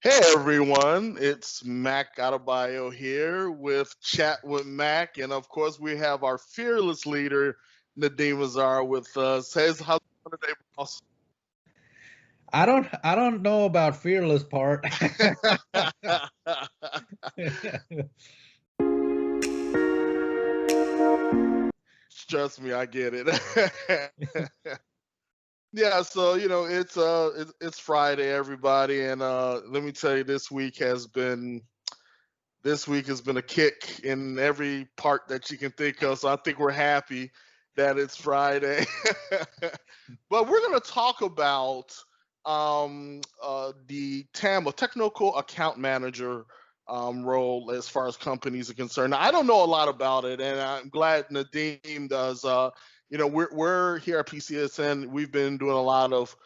Hey everyone, it's Mac Adebayo here with Chat with Mac, and of course we have our fearless leader Nadeem Azar with us. Hey, how's it going today, boss? I don't know about fearless part. Trust me, I get it. Yeah, so it's Friday, everybody, and let me tell you, this week has been a kick in every part that you can think of. So I think we're happy that it's Friday. But we're going to talk about the TAM, a technical account manager role as far as companies are concerned. Now, I don't know a lot about it, and I'm glad Nadeem does. We're here at PCSN. We've been doing a lot of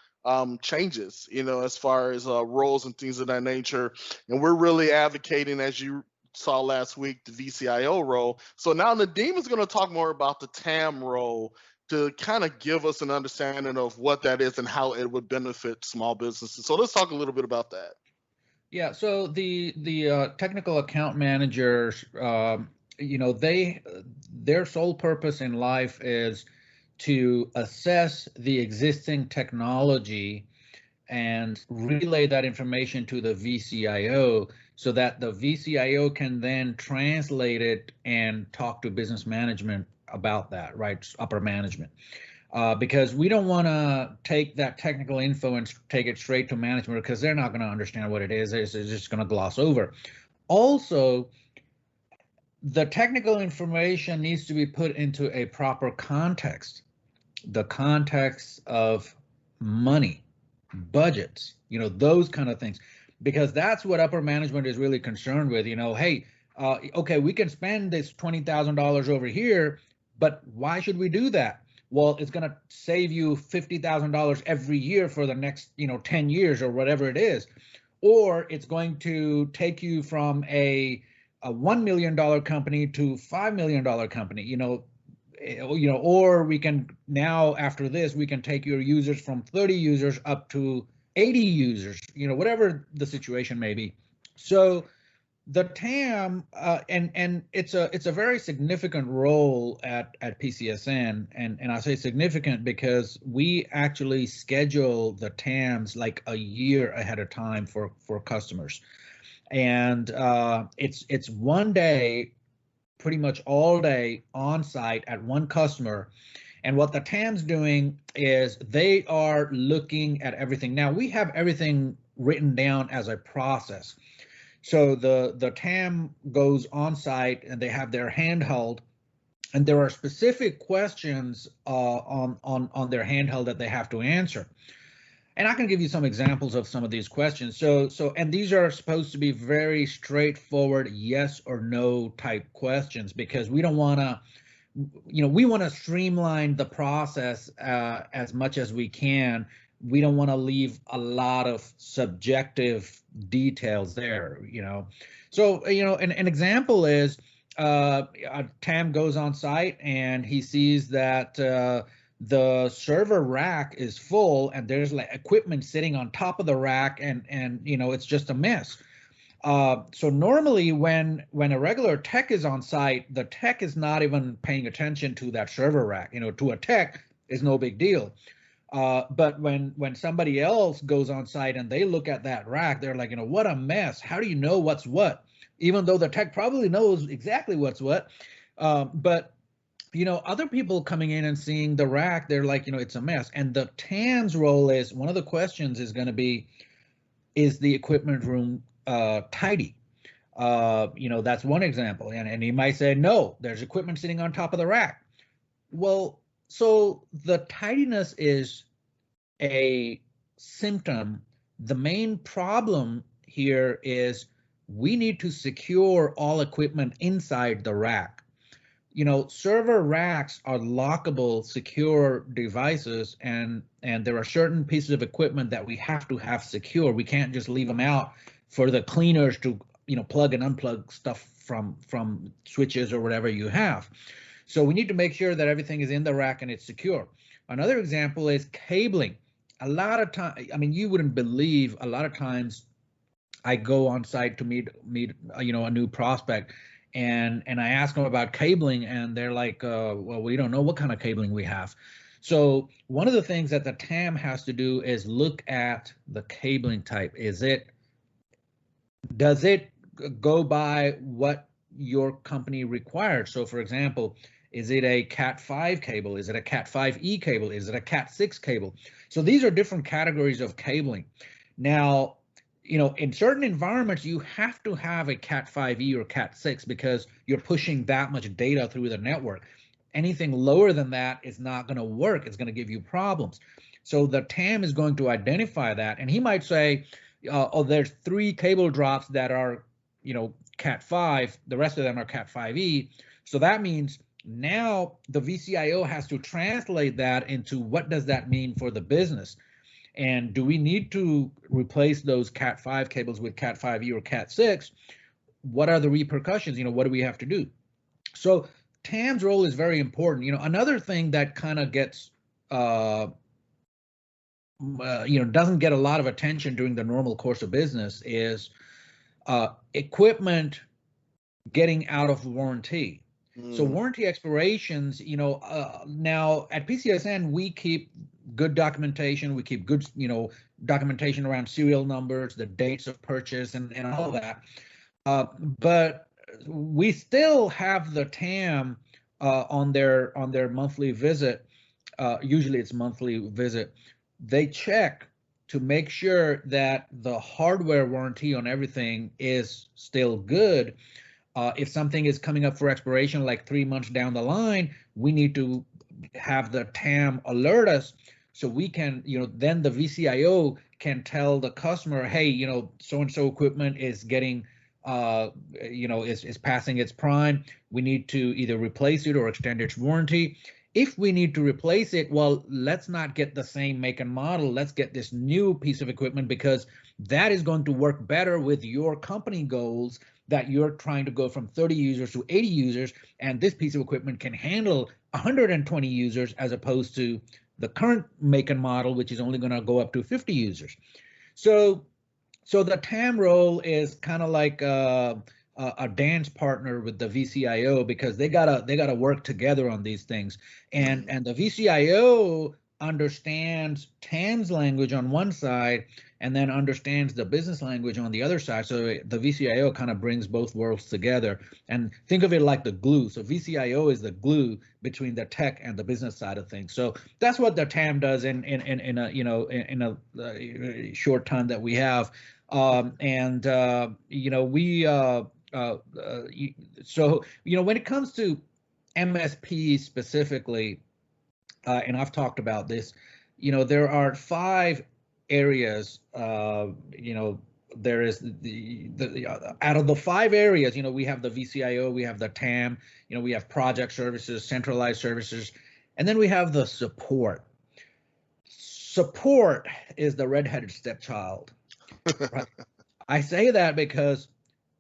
changes, as far as roles and things of that nature. And we're really advocating, as you saw last week, the VCIO role. So now Nadeem is going to talk more about the TAM role to kind of give us an understanding of what that is and how it would benefit small businesses. So let's talk a little bit about that. Yeah, so the technical account managers, their sole purpose in life is to assess the existing technology and relay that information to the VCIO so that the VCIO can then translate it and talk to business management about that, right? Upper management. Because we don't want to take that technical info and take it straight to management because they're not going to understand what it is. They're just going to gloss over. Also, the technical information needs to be put into a proper context, the context of money, budgets, those kind of things, because that's what upper management is really concerned with. Hey, okay, we can spend this $20,000 over here, but why should we do that? Well, it's going to save you $50,000 every year for the next 10 years or whatever it is, or it's going to take you from a $1 million company to $5 million company. Or we can now, after this, we can take your users from 30 users up to 80 users, whatever the situation may be. So the TAM, and it's a very significant role at PCSN, and I say significant because we actually schedule the TAMs like a year ahead of time for customers, and it's one day, pretty much all day on site at one customer. And what the TAM's doing is they are looking at everything. Now we have everything written down as a process. So the TAM goes on site and they have their handheld, and there are specific questions on their handheld that they have to answer. And I can give you some examples of some of these questions. And these are supposed to be very straightforward yes or no type questions, because we don't want to, we want to streamline the process as much as we can. We don't want to leave a lot of subjective details there. So, an example is TAM goes on site and he sees that the server rack is full and there's like equipment sitting on top of the rack, and it's just a mess. So normally when a regular tech is on site, the tech is not even paying attention to that server rack. To a tech is no big deal. But when somebody else goes on site and they look at that rack, they're like, what a mess. How do you know what's what? Even though the tech probably knows exactly what's what. But other people coming in and seeing the rack, they're like, it's a mess. And the TAM's role is, one of the questions is going to be, is the equipment room tidy? That's one example. And he might say, no, there's equipment sitting on top of the rack. Well, so the tidiness is a symptom. The main problem here is we need to secure all equipment inside the rack. Server racks are lockable, secure devices, and there are certain pieces of equipment that we have to have secure. We can't just leave them out for the cleaners to, plug and unplug stuff from switches or whatever you have. So we need to make sure that everything is in the rack and it's secure. Another example is cabling. A lot of time, you wouldn't believe, a lot of times I go on site to meet a new prospect, and I ask them about cabling, and they're like, well, we don't know what kind of cabling we have. So one of the things that the TAM has to do is look at the cabling type. Does it go by what your company requires? So for example, is it a Cat5 cable? Is it a Cat5e cable? Is it a Cat6 cable? So these are different categories of cabling. Now, in certain environments, you have to have a Cat5e or Cat6 because you're pushing that much data through the network. Anything lower than that is not going to work. It's going to give you problems. So the TAM is going to identify that, and he might say, oh, there's 3 cable drops that are, Cat5. The rest of them are Cat5e. So that means now the VCIO has to translate that into what does that mean for the business, and do we need to replace those Cat5 cables with Cat5e or Cat6? What are the repercussions? What do we have to do? So TAM's role is very important. Another thing that kind of gets doesn't get a lot of attention during the normal course of business is equipment getting out of warranty. So warranty expirations, now at PCSN, we keep good documentation. We keep good, documentation around serial numbers, the dates of purchase, and all of that. But we still have the TAM on their monthly visit. Usually it's monthly visit. They check to make sure that the hardware warranty on everything is still good. If something is coming up for expiration like 3 months down the line, we need to have the TAM alert us so we can, then the VCIO can tell the customer, hey, so-and-so equipment is getting, is passing its prime. We need to either replace it or extend its warranty. If we need to replace it, well, let's not get the same make and model. Let's get this new piece of equipment because that is going to work better with your company goals that you're trying to go from 30 users to 80 users, and this piece of equipment can handle 120 users as opposed to the current make and model, which is only going to go up to 50 users. So the TAM role is kind of like a dance partner with the VCIO because they gotta work together on these things, and the VCIO understands TAM's language on one side and then understands the business language on the other side. So the VCIO kind of brings both worlds together, and think of it like the glue. So VCIO is the glue between the tech and the business side of things. So that's what the TAM does in a short time that we have. So when it comes to MSP specifically, and I've talked about this, there are 5 areas. There is out of the 5 areas, we have the VCIO, we have the TAM, we have project services, centralized services, and then we have the support. Support is the redheaded stepchild. Right? I say that because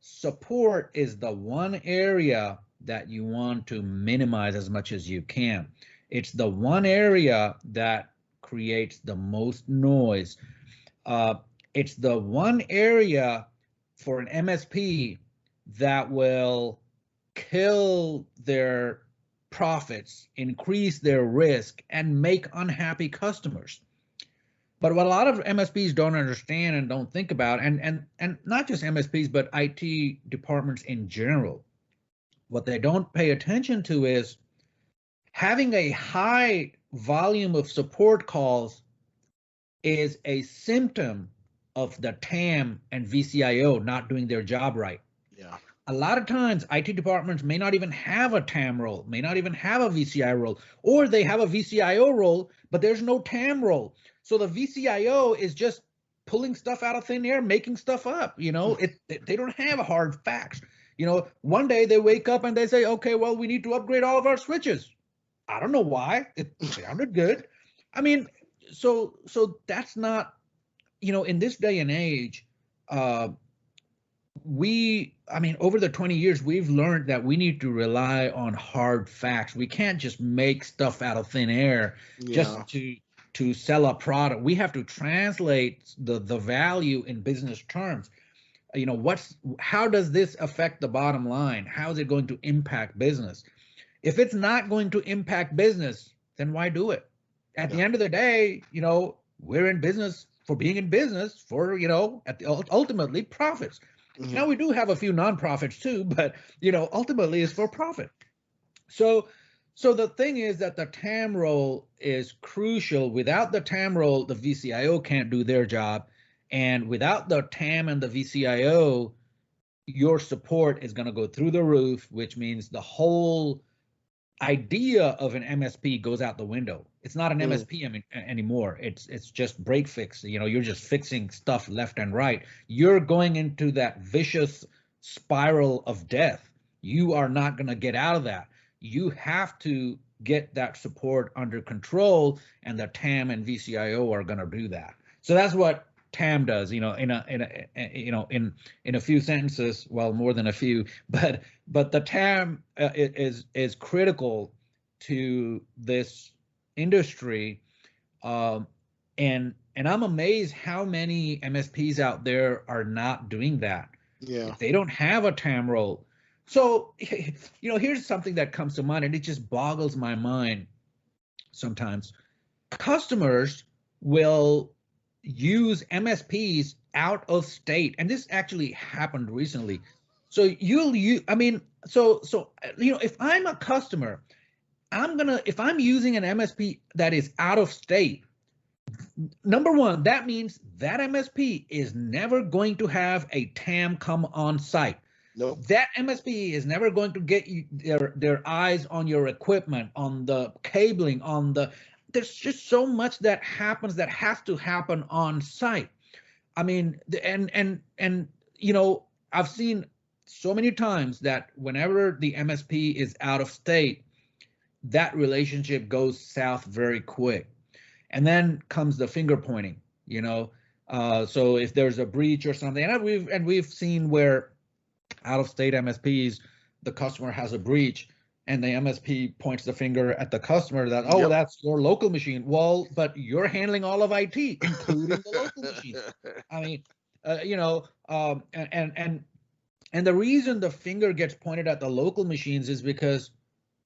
support is the one area that you want to minimize as much as you can. It's the one area that creates the most noise. It's the one area for an MSP that will kill their profits, increase their risk, and make unhappy customers. But what a lot of MSPs don't understand and don't think about, and not just MSPs, but IT departments in general, what they don't pay attention to is having a high volume of support calls is a symptom of the TAM and VCIO not doing their job right. Yeah. A lot of times IT departments may not even have a TAM role, may not even have a VCIO role, or they have a VCIO role, but there's no TAM role. So the VCIO is just pulling stuff out of thin air, making stuff up. They don't have hard facts. One day they wake up and they say, okay, well, we need to upgrade all of our switches. I don't know why. It sounded good. I mean, so that's not, in this day and age, over the 20 years, we've learned that we need to rely on hard facts. We can't just make stuff out of thin air just to sell a product. We have to translate the value in business terms. how does this affect the bottom line? How is it going to impact business? If it's not going to impact business, then why do it? At the end of the day, we're in business for being in business for, ultimately profits. Mm-hmm. Now we do have a few nonprofits too, but ultimately it's for profit. So the thing is that the TAM role is crucial. Without the TAM role, the VCIO can't do their job. And without the TAM and the VCIO, your support is going to go through the roof, which means the whole idea of an MSP goes out the window. It's not an MSP anymore. It's just break fix. You're just fixing stuff left and right. You're going into that vicious spiral of death. You are not going to get out of that. You have to get that support under control, and the TAM and VCIO are going to do that. So that's what TAM does, in a few sentences, well, more than a few, but the TAM is critical to this industry, and I'm amazed how many MSPs out there are not doing that. Yeah, they don't have a TAM role. So here's something that comes to mind, and it just boggles my mind sometimes. Customers will use MSPs out of state, and this actually happened recently. So if I'm a customer, if I'm using an MSP that is out of state, number one, that means that MSP is never going to have a TAM come on site. Nope. That MSP is never going to get their eyes on your equipment, on the cabling, there's just so much that happens that has to happen on site. I mean, I've seen so many times that whenever the MSP is out of state, that relationship goes south very quick. And then comes the finger pointing, so if there's a breach or something, and we've seen where out of state MSPs, the customer has a breach, and the MSP points the finger at the customer that, oh, that's your local machine. Well, but you're handling all of IT, including the local machine. I mean, and the reason the finger gets pointed at the local machines is because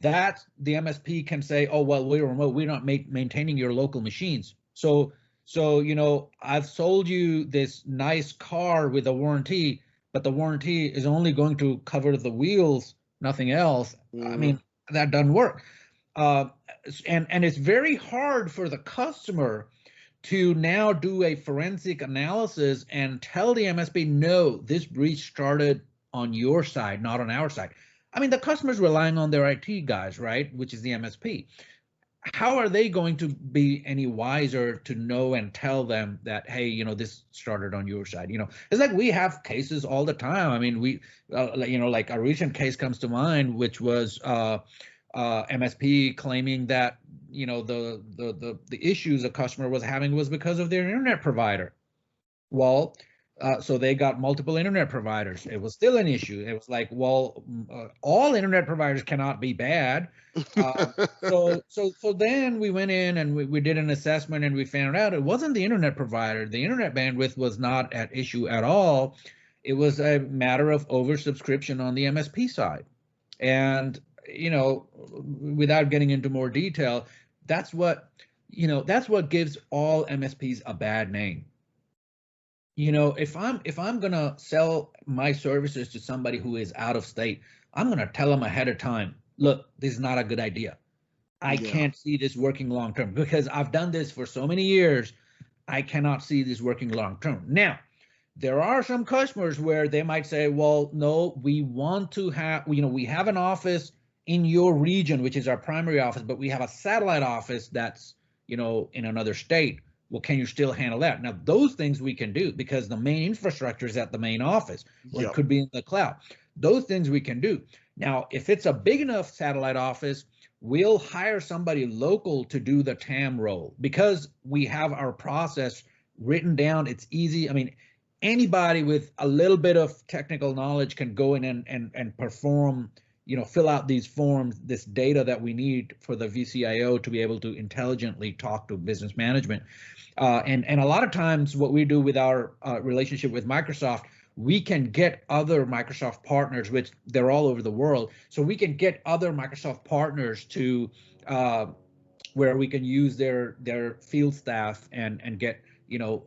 that the MSP can say, oh, well, we're remote, we're not maintaining your local machines. So I've sold you this nice car with a warranty, but the warranty is only going to cover the wheels, nothing else. I mean, that doesn't work. And it's very hard for the customer to now do a forensic analysis and tell the MSP, no, this breach started on your side, not on our side. I mean, the customer's relying on their IT guys, right, which is the MSP. How are they going to be any wiser to know and tell them that, hey, this started on your side? It's like we have cases all the time. I mean, we, like a recent case comes to mind, which was MSP claiming that, the issues a customer was having was because of their internet provider. Well, so they got multiple internet providers. It was still an issue. It was like, well, all internet providers cannot be bad. So then we went in and we did an assessment, and we found out it wasn't the internet provider. The internet bandwidth was not at issue at all. It was a matter of oversubscription on the MSP side. And, without getting into more detail, that's what gives all MSPs a bad name. If I'm gonna sell my services to somebody who is out of state, I'm gonna tell them ahead of time, look, this is not a good idea. I can't see this working long term, because I've done this for so many years. I cannot see this working long term. Now, there are some customers where they might say, well, no, we want to have, we have an office in your region, which is our primary office, but we have a satellite office that's, in another state. Well, can you still handle that? Now, those things we can do because the main infrastructure is at the main office, or it could be in the cloud. Those things we can do. Now, if it's a big enough satellite office, we'll hire somebody local to do the TAM role because we have our process written down. It's easy. I mean, anybody with a little bit of technical knowledge can go in and perform, fill out these forms, this data that we need for the VCIO to be able to intelligently talk to business management. And a lot of times what we do with our relationship with Microsoft, we can get other Microsoft partners, which they're all over the world. So we can get other Microsoft partners to where we can use their field staff and get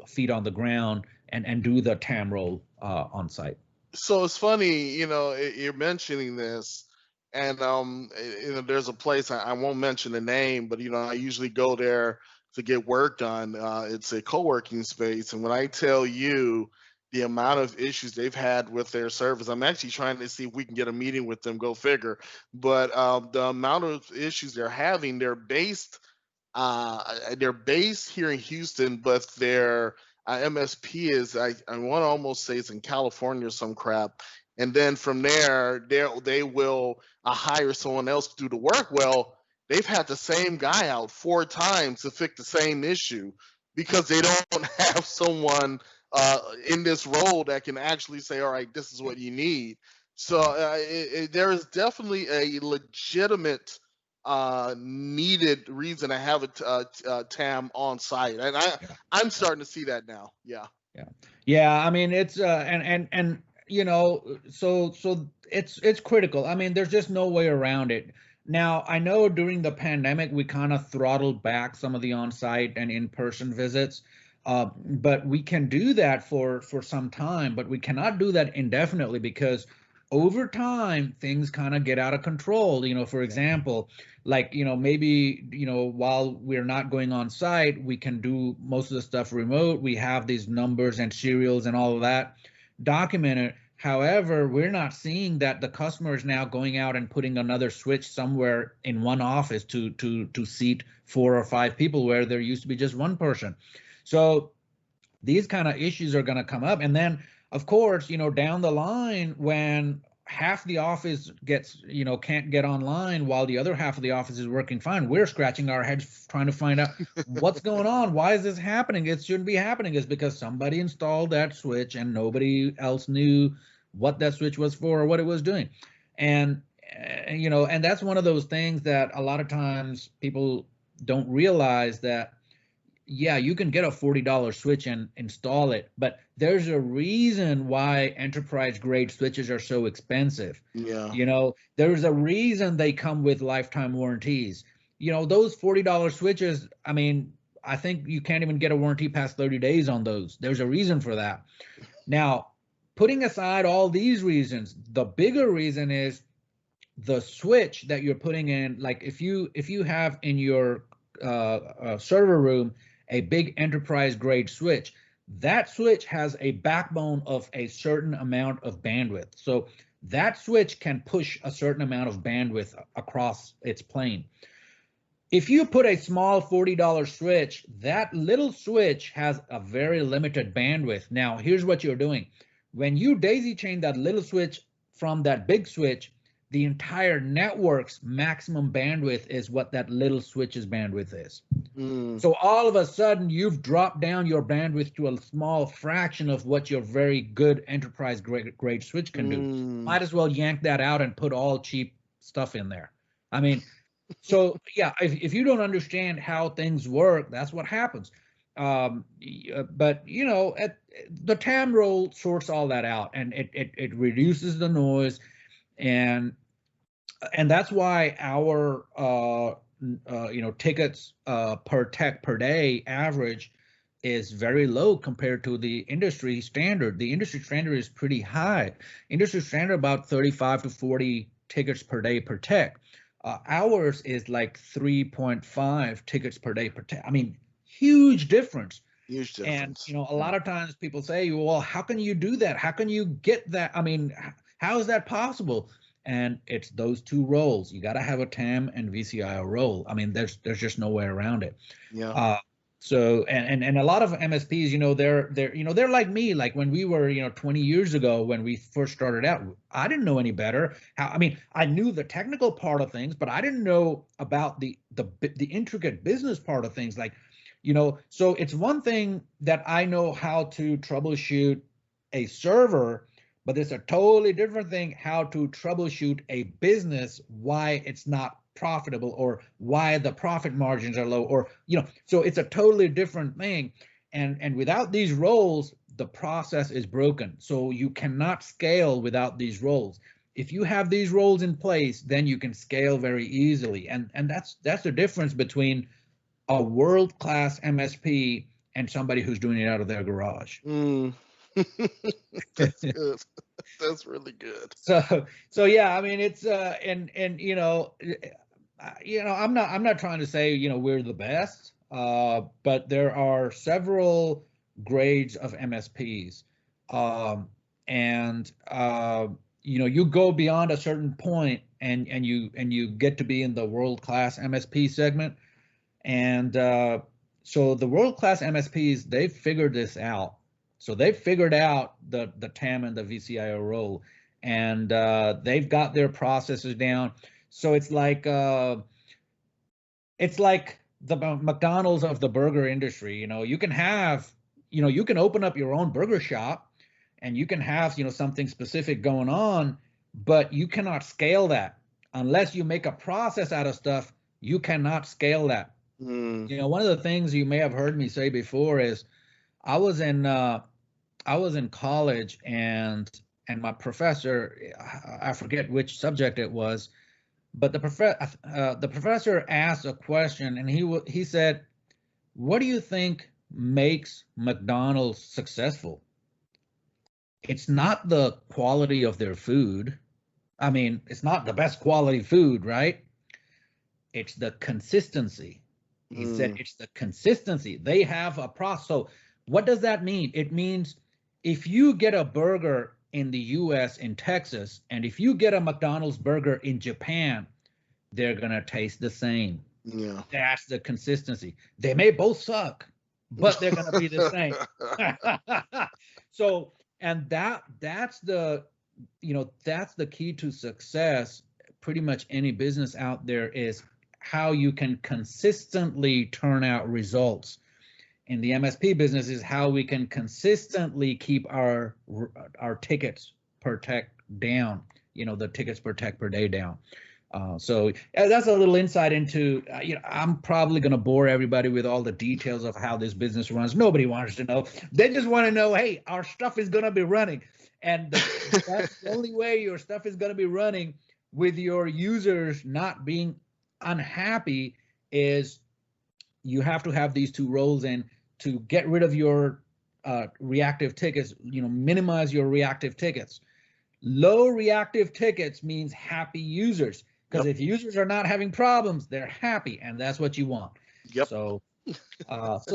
feet on the ground and do the TAM role on site. So it's funny, you're mentioning this, and there's a place I won't mention the name, but I usually go there to get work done. It's a co-working space, and when I tell you the amount of issues they've had with their service, I'm actually trying to see if we can get a meeting with them. Go figure. But the amount of issues they're having, they're based here in Houston, but their MSP is, I want to almost say it's in California or some crap. And then from there, they will hire someone else to do the work. Well, they've had the same guy out 4 times to fix the same issue because they don't have someone in this role that can actually say, all right, this is what you need. So there is definitely a legitimate needed reason to have a TAM on site, and Yeah. I'm starting to see that now. Yeah. Yeah. I mean, it's and so it's critical. I mean, there's just no way around it. Now, I know during the pandemic we kind of throttled back some of the on-site and in-person visits, but we can do that for some time, but we cannot do that indefinitely because over time things kind of get out of control. For example, like maybe while we're not going on site, we can do most of the stuff remote. We have these numbers and serials and all of that documented. However, we're not seeing that the customer is now going out and putting another switch somewhere in one office to seat 4 or 5 people where there used to be just one person. So these kind of issues are going to come up. And then, of course, down the line, when half the office can't get online while the other half of the office is working fine, we're scratching our heads trying to find out what's going on. Why is this happening? It shouldn't be happening. It's because somebody installed that switch and nobody else knew what that switch was for or what it was doing. And and that's one of those things that a lot of times people don't realize that, yeah, you can get a $40 switch and install it, but there's a reason why enterprise grade switches are so expensive. Yeah. There's a reason they come with lifetime warranties. Those $40 switches, I mean, I think you can't even get a warranty past 30 days on those. There's a reason for that. Now, putting aside all these reasons, the bigger reason is the switch that you're putting in. Like if you have in your server room a big enterprise grade switch, that switch has a backbone of a certain amount of bandwidth. So that switch can push a certain amount of bandwidth across its plane. If you put a small $40 switch, that little switch has a very limited bandwidth. Now, here's what you're doing. When you daisy chain that little switch from that big switch, the entire network's maximum bandwidth is what that little switch's bandwidth is. So all of a sudden, you've dropped down your bandwidth to a small fraction of what your very good enterprise grade switch can do. Might as well yank that out and put all cheap stuff in there. I mean, so yeah, if you don't understand how things work, that's what happens. But the TAM role sorts all that out, and it reduces the noise, and that's why our tickets per tech per day average is very low compared to the industry standard. The industry standard is pretty high. Industry standard about 35 to 40 tickets per day per tech. Ours is like 3.5 tickets per day per tech. I mean, huge difference. Huge difference. And a lot of times people say, well, how can you do that? How can you get that? I mean, how is that possible? And it's those two roles. You got to have a TAM and VCIO role. I mean, there's just no way around it. Yeah. So and a lot of MSPs, they're like me. Like when we were 20 years ago when we first started out, I didn't know any better. I knew the technical part of things, but I didn't know about the intricate business part of things. Like, so it's one thing that I know how to troubleshoot a server, but it's a totally different thing how to troubleshoot a business, why it's not profitable or why the profit margins are low, or so it's a totally different thing. And without these roles, the process is broken. So you cannot scale without these roles. If you have these roles in place, then you can scale very easily. And that's the difference between a world-class MSP and somebody who's doing it out of their garage. Mm. That's good. That's really good. So yeah, I mean it's and I'm not trying to say we're the best, but there are several grades of MSPs, and you go beyond a certain point and you get to be in the world-class MSP segment, and so the world-class MSPs, they've figured this out. So they've figured out the TAM and the VCIO role, and they've got their processes down. So it's like the McDonald's of the burger industry. You can open up your own burger shop, and you can have something specific going on, but you cannot scale that unless you make a process out of stuff. You cannot scale that. One of the things you may have heard me say before is I was in college, and my professor, I forget which subject it was, but the professor asked a question, and he said, "What do you think makes McDonald's successful?" It's not the quality of their food. I mean, it's not the best quality food, right? It's the consistency. He said it's the consistency. They have a process. So what does that mean? It means if you get a burger in the US, in Texas, and if you get a McDonald's burger in Japan, they're going to taste the same. Yeah. That's the consistency. They may both suck, but they're going to be the same. So, and that's the key to success. Pretty much any business out there is how you can consistently turn out results. In the MSP business is how we can consistently keep our tickets per tech down, the tickets per tech per day down. So that's a little insight into, I'm probably going to bore everybody with all the details of how this business runs. Nobody wants to know. They just want to know, hey, our stuff is going to be running. And that's the only way your stuff is going to be running with your users not being unhappy is you have to have these two roles in to get rid of your reactive tickets, minimize your reactive tickets. Low reactive tickets means happy users, because if users are not having problems, they're happy, and that's what you want. Yep. So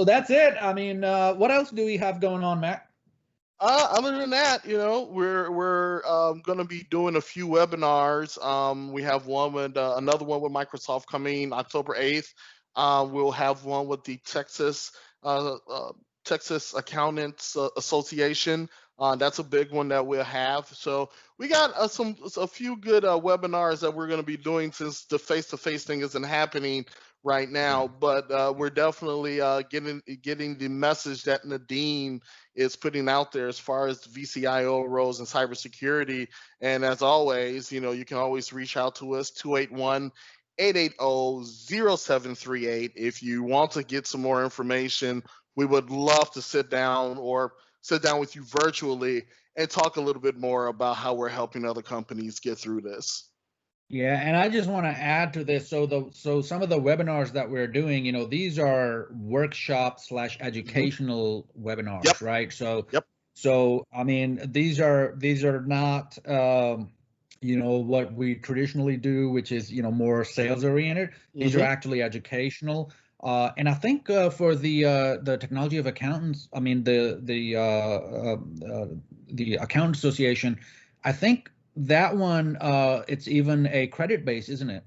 that's it. I mean, what else do we have going on, Matt? Other than that, we're going to be doing a few webinars. We have one with another one with Microsoft coming October 8th. We'll have one with the Texas Accountants Association. That's a big one that we'll have. So we got a few good webinars that we're going to be doing, since the face-to-face thing isn't happening right now. But we're definitely getting the message that Nadeem is putting out there as far as the VCIO roles and cybersecurity. And as always, you can always reach out to us, 281-880-0738. If you want to get some more information, we would love to sit down with you virtually and talk a little bit more about how we're helping other companies get through this. Yeah, and I just want to add to this. So some of the webinars that we're doing, these are workshop/educational webinars, right? So I mean, these are not what we traditionally do, which is more sales oriented. These are actually educational. And I think for the Technology of Accountants, I mean the Accountant Association, I think that one, it's even a credit base, isn't it?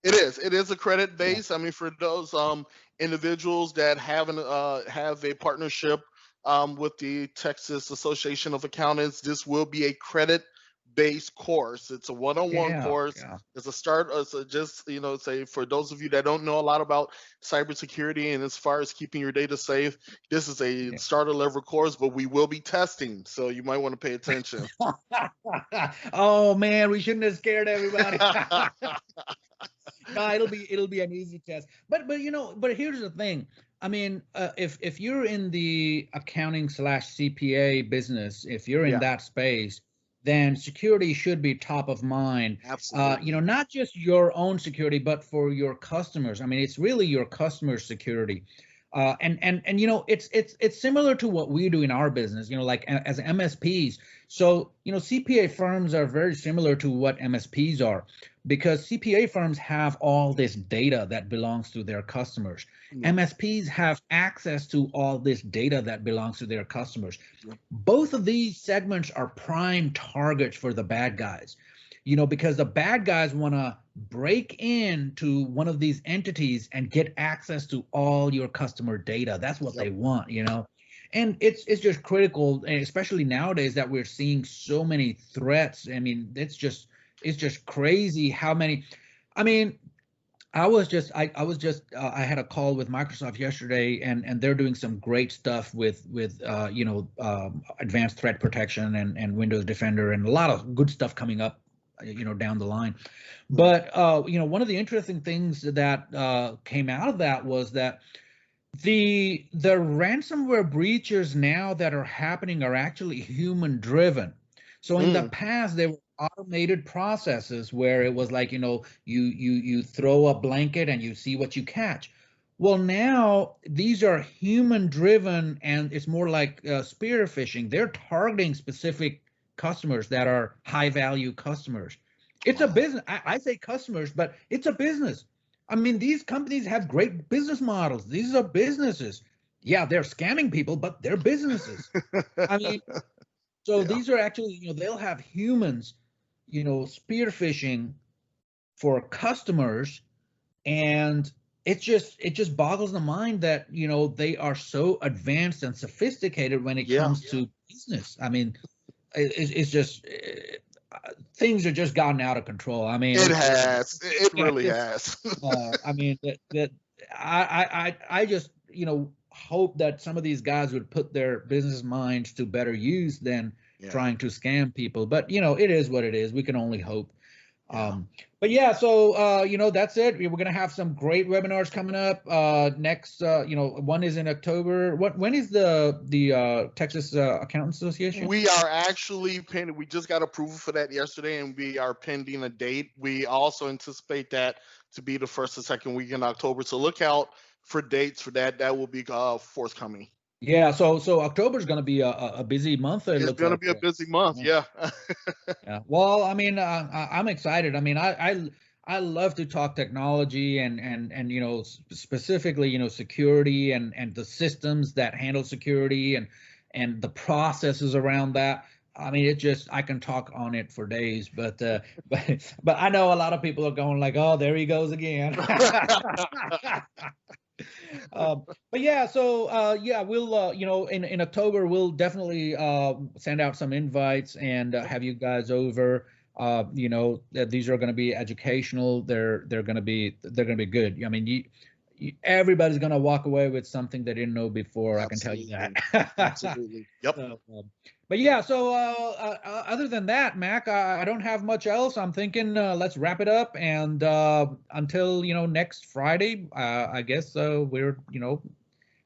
It is a credit base. I mean, for those individuals that have a partnership with the Texas Association of Accountants, this will be a credit-based course. It's a one-on-one course. It's a start. Just say for those of you that don't know a lot about cybersecurity and as far as keeping your data safe, this is a starter level course, but we will be testing, so you might want to pay attention. Oh man, we shouldn't have scared everybody. No, it'll be an easy test. But here's the thing. I mean, if you're in the accounting slash CPA business, if you're in Yeah, that space, then security should be top of mind. absolutely. Not just your own security, but for your customers. I mean, it's really your customer security. And it's similar to what we do in our business. Like as MSPs. So CPA firms are very similar to what MSPs are, because CPA firms have all this data that belongs to their customers. Yeah, MSPs have access to all this data that belongs to their customers. yeah, Both of these segments are prime targets for the bad guys, because the bad guys want to break into one of these entities and get access to all your customer data. That's what yep. they want. And it's just critical, especially nowadays that we're seeing so many threats. I mean, it's just crazy how many. I mean, I had a call with Microsoft yesterday, and they're doing some great stuff with advanced threat protection and Windows Defender, and a lot of good stuff coming up down the line. Mm. But one of the interesting things that came out of that was that the ransomware breaches now that are happening are actually human driven. So in the Mm. past, they were automated processes where it was like, you throw a blanket and you see what you catch. Well, now these are human driven, and it's more like spear phishing. They're targeting specific customers that are high value customers. It's a Wow. business. I say customers, but it's a business. I mean, these companies have great business models. These are businesses. Yeah, they're scamming people, but they're businesses. I mean, so Yeah, these are actually, they'll have humans, spear phishing for customers, and it just boggles the mind that they are so advanced and sophisticated when it yeah. comes to business. I mean, it's just things are just gotten out of control. I mean, It has. It really it's has. I mean that I just hope that some of these guys would put their business minds to better use than Yeah, trying to scam people. But it is what it is. We can only hope. yeah. But yeah, so that's it. We're gonna have some great webinars coming up. Next, one is in October. When is the Texas Accountants Association? We are actually pending. We just got approval for that yesterday, and we are pending a date. We also anticipate that to be the first or second week in October. So look out for dates for that. That will be forthcoming. Yeah, so October is going to be a busy month. It It's looks going to like. be a busy month. Yeah. Yeah. Yeah. Well, I mean, I'm excited. I mean, I love to talk technology and specifically security and the systems that handle security and the processes around that. I mean, I can talk on it for days, but but I know a lot of people are going like, oh, there he goes again. But yeah, so yeah, we'll in October we'll definitely send out some invites and have you guys over. These are going to be educational. They're going to be good. I mean, everybody's going to walk away with something they didn't know before. I can tell you Absolutely. that. Absolutely. Yep. So, but yeah, so other than that, Mac, I don't have much else. I'm thinking let's wrap it up, and until next Friday, I guess we're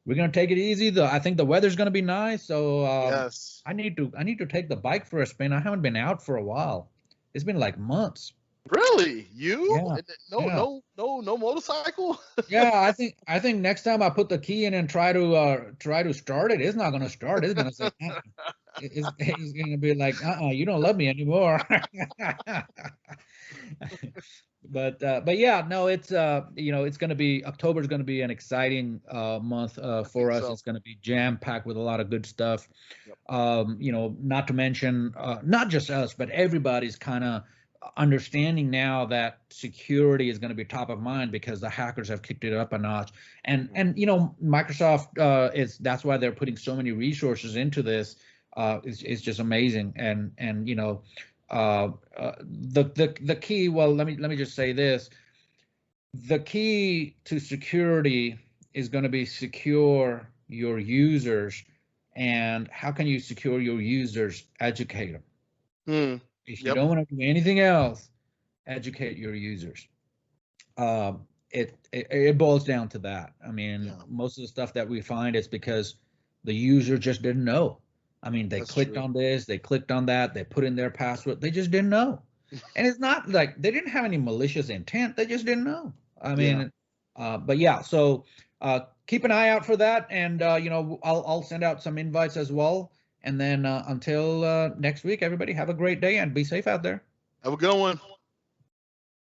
gonna take it easy. I think the weather's gonna be nice, so Yes. I need to take the bike for a spin. I haven't been out for a while. It's been like months. Really? You? Yeah, No, yeah. no, no, no motorcycle? Yeah, I think next time I put the key in and try to start it, it's not gonna start. It's gonna say, it's gonna be like, you don't love me anymore. But yeah, no, it's gonna be October is gonna be an exciting month I for think us. so. It's gonna be jam packed with a lot of good stuff. Yep. Not to mention not just us, but everybody's kind of understanding now that security is going to be top of mind because the hackers have kicked it up a notch. And Microsoft that's why they're putting so many resources into this. It's just amazing. And the key. Well, let me just say this: the key to security is going to be secure your users. And how can you secure your users? Educate them. Hmm. If you Yep. don't want to do anything else, educate your users. it boils down to that. I mean, Yeah, most of the stuff that we find is because the user just didn't know. I mean, they that's clicked true. on this, they clicked on that, they put in their password, they just didn't know. And it's not like they didn't have any malicious intent, they just didn't know. I Yeah. mean, but yeah, so keep an eye out for that, and I'll send out some invites as well. And then until next week, everybody have a great day and be safe out there. Have a good one.